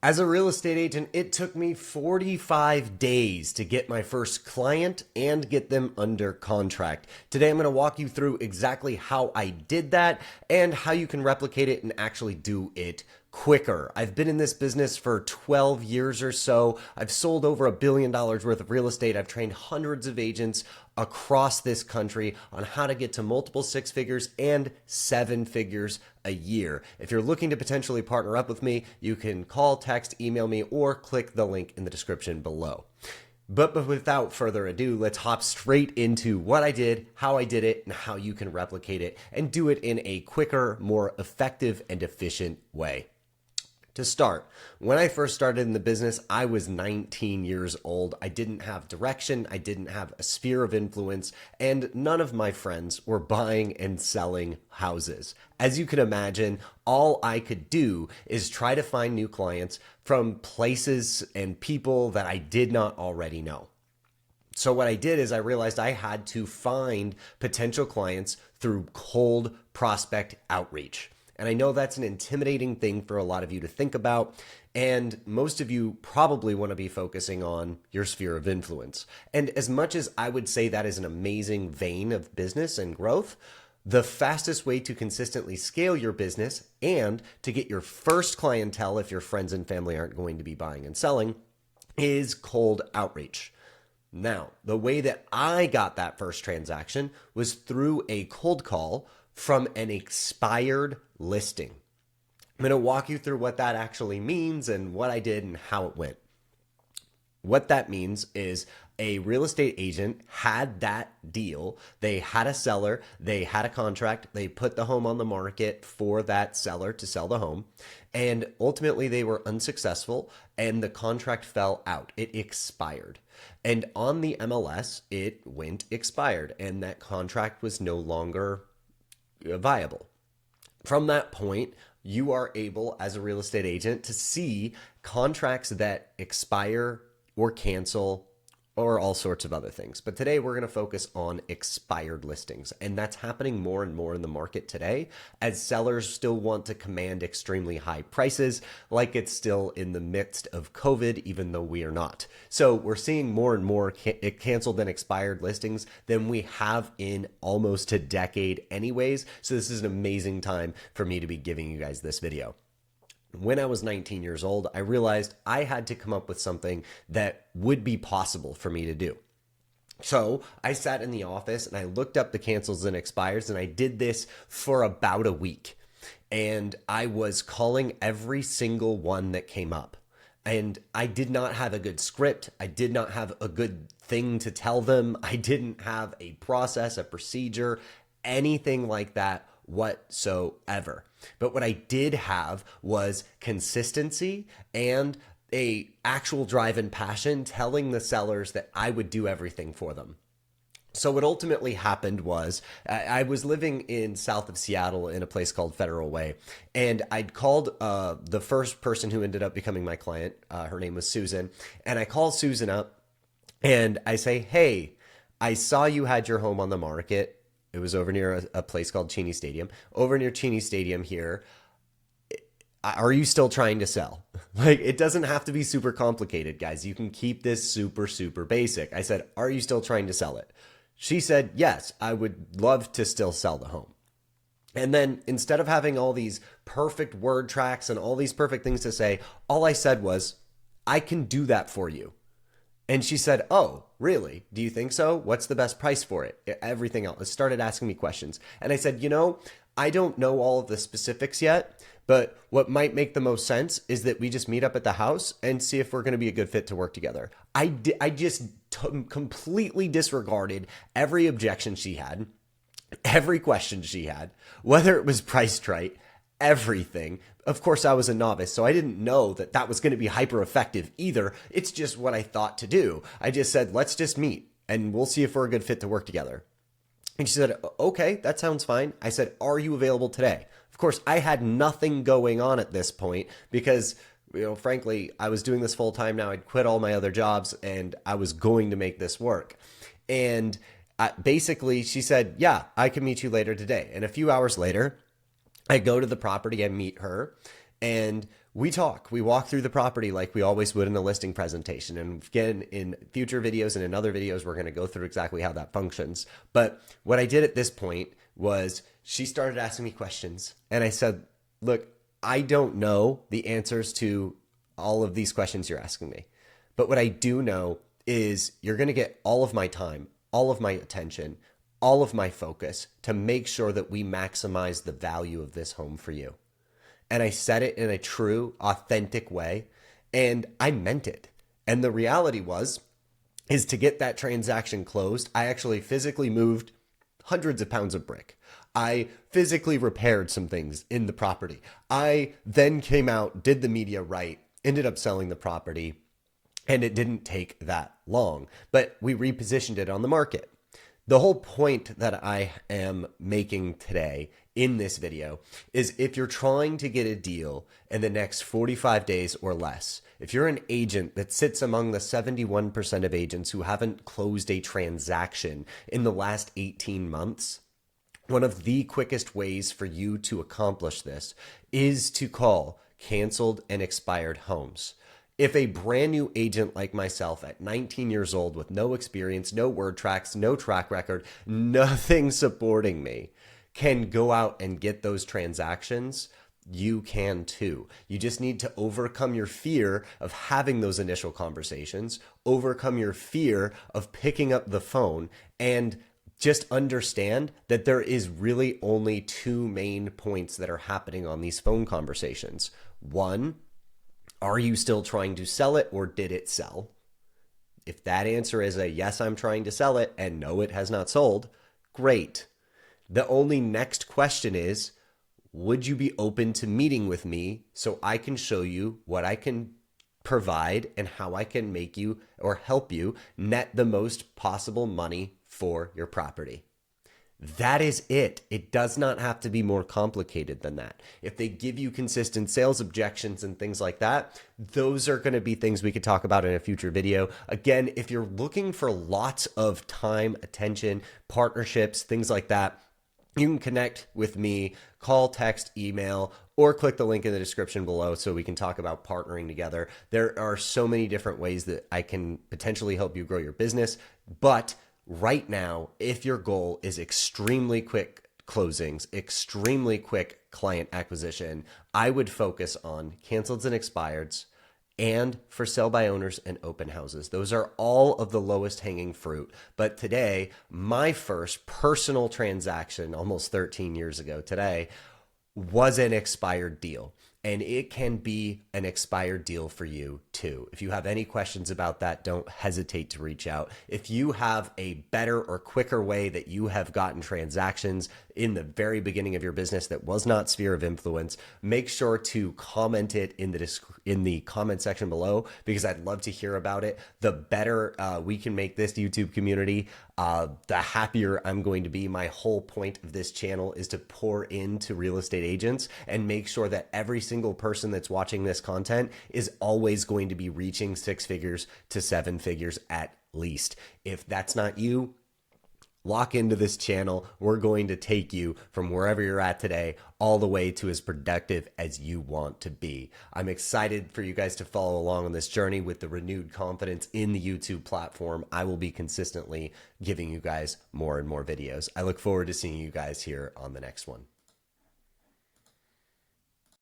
As a real estate agent, it took me 45 days to get my first client and get them under contract. Today, I'm going to walk you through exactly how I did that and how you can replicate it and actually do it quicker. I've been in this business for 12 years or so. I've sold over $1 billion worth of real estate. I've trained hundreds of agents across this country on how to get to multiple six figures and seven figures a year. If you're looking to potentially partner up with me, you can call, text, email me, or click the link in the description below. But without further ado, let's hop straight into what I did, how I did it, and how you can replicate it and do it in a quicker, more effective, and efficient way. To start, when I first started in the business, I was 19 years old. I didn't have direction. I didn't have a sphere of influence, and none of my friends were buying and selling houses. As you can imagine, all I could do is try to find new clients from places and people that I did not already know. So what I did is I realized I had to find potential clients through cold prospect outreach. And I know that's an intimidating thing for a lot of you to think about. And most of you probably want to be focusing on your sphere of influence. And as much as I would say that is an amazing vein of business and growth, the fastest way to consistently scale your business and to get your first clientele, if your friends and family aren't going to be buying and selling, is cold outreach. Now, the way that I got that first transaction was through a cold call from an expired listing. I'm going to walk you through what that actually means and what I did and how it went. What that means is a real estate agent had that deal. They had a seller, they had a contract, they put the home on the market for that seller to sell the home, and ultimately they were unsuccessful and the contract fell out. It expired. And on the MLS, it went expired and that contract was no longer viable. From that point, you are able as a real estate agent to see contracts that expire or cancel or all sorts of other things. But today we're going to focus on expired listings. And that's happening more and more in the market today as sellers still want to command extremely high prices, like it's still in the midst of COVID, even though we are not. So we're seeing more and more canceled and expired listings than we have in almost a decade anyways. So this is an amazing time for me to be giving you guys this video. When I was 19 years old, I realized I had to come up with something that would be possible for me to do. So I sat in the office and I looked up the cancels and expires, and I did this for about a week. And I was calling every single one that came up. And I did not have a good script. I did not have a good thing to tell them. I didn't have a process, a procedure, anything like that whatsoever. But what I did have was consistency and a actual drive and passion telling the sellers that I would do everything for them. So what ultimately happened was I was living in south of Seattle in a place called Federal Way, and I'd called the first person who ended up becoming my client. Her name was Susan, and I called Susan up and I say, hey, I saw you had your home on the market. It was over near a place called Cheney Stadium. Over near Cheney Stadium here. Are you still trying to sell? Like, it doesn't have to be super complicated, guys. You can keep this super, super basic. I said, are you still trying to sell it? She said, yes, I would love to still sell the home. And then instead of having all these perfect word tracks and all these perfect things to say, all I said was, I can do that for you. And she said, oh, really? Do you think so? What's the best price for it? Everything else. Started asking me questions. And I said, I don't know all of the specifics yet, but what might make the most sense is that we just meet up at the house and see if we're going to be a good fit to work together. I just completely disregarded every objection she had, every question she had, whether it was priced right, everything. Of course, I was a novice, so I didn't know that that was going to be hyper effective either. It's just what I thought to do. I just said, let's just meet and we'll see if we're a good fit to work together. And she said, okay, that sounds fine. I said, are you available today? Of course, I had nothing going on at this point because, frankly, I was doing this full time now. I'd quit all my other jobs and I was going to make this work. And basically, she said, yeah, I can meet you later today. And a few hours later, I go to the property, I meet her, and We walk through the property like we always would in a listing presentation. And again, in future videos and in other videos, we're going to go through exactly how that functions. But what I did at this point was she started asking me questions. And I said, look, I don't know the answers to all of these questions you're asking me. But what I do know is you're going to get all of my time, all of my attention, all of my focus to make sure that we maximize the value of this home for you. And I said it in a true, authentic way, and I meant it. And the reality is to get that transaction closed, I actually physically moved hundreds of pounds of brick. I physically repaired some things in the property. I then came out, did the media right, ended up selling the property, and it didn't take that long. But we repositioned it on the market. The whole point that I am making today in this video is if you're trying to get a deal in the next 45 days or less, if you're an agent that sits among the 71% of agents who haven't closed a transaction in the last 18 months, one of the quickest ways for you to accomplish this is to call canceled and expired homes. If a brand new agent like myself at 19 years old with no experience, no word tracks, no track record, nothing supporting me can go out and get those transactions, you can too. You just need to overcome your fear of having those initial conversations, overcome your fear of picking up the phone, and just understand that there is really only two main points that are happening on these phone conversations. One, are you still trying to sell it or did it sell? If that answer is a yes, I'm trying to sell it, and no, it has not sold, great. The only next question is, would you be open to meeting with me so I can show you what I can provide and how I can make you or help you net the most possible money for your property? That is it. It does not have to be more complicated than that. If they give you consistent sales objections and things like that, those are going to be things we could talk about in a future video. Again, if you're looking for lots of time, attention, partnerships, things like that, you can connect with me, call, text, email, or click the link in the description below so we can talk about partnering together. There are so many different ways that I can potentially help you grow your business, but right now, if your goal is extremely quick closings, extremely quick client acquisition, I would focus on canceleds and expireds and for sale by owners and open houses. Those are all of the lowest hanging fruit. But today, my first personal transaction almost 13 years ago today was an expired deal. And it can be an expired deal for you too. If you have any questions about that, don't hesitate to reach out. If you have a better or quicker way that you have gotten transactions in the very beginning of your business that was not sphere of influence, make sure to comment it in the comment section below, because I'd love to hear about it. The better we can make this YouTube community, the happier I'm going to be. My whole point of this channel is to pour into real estate agents and make sure that every single person that's watching this content is always going to be reaching 6 figures to 7 figures at least. If that's not you, lock into this channel. We're going to take you from wherever you're at today all the way to as productive as you want to be. I'm excited for you guys to follow along on this journey with the renewed confidence in the YouTube platform. I will be consistently giving you guys more and more videos. I look forward to seeing you guys here on the next one.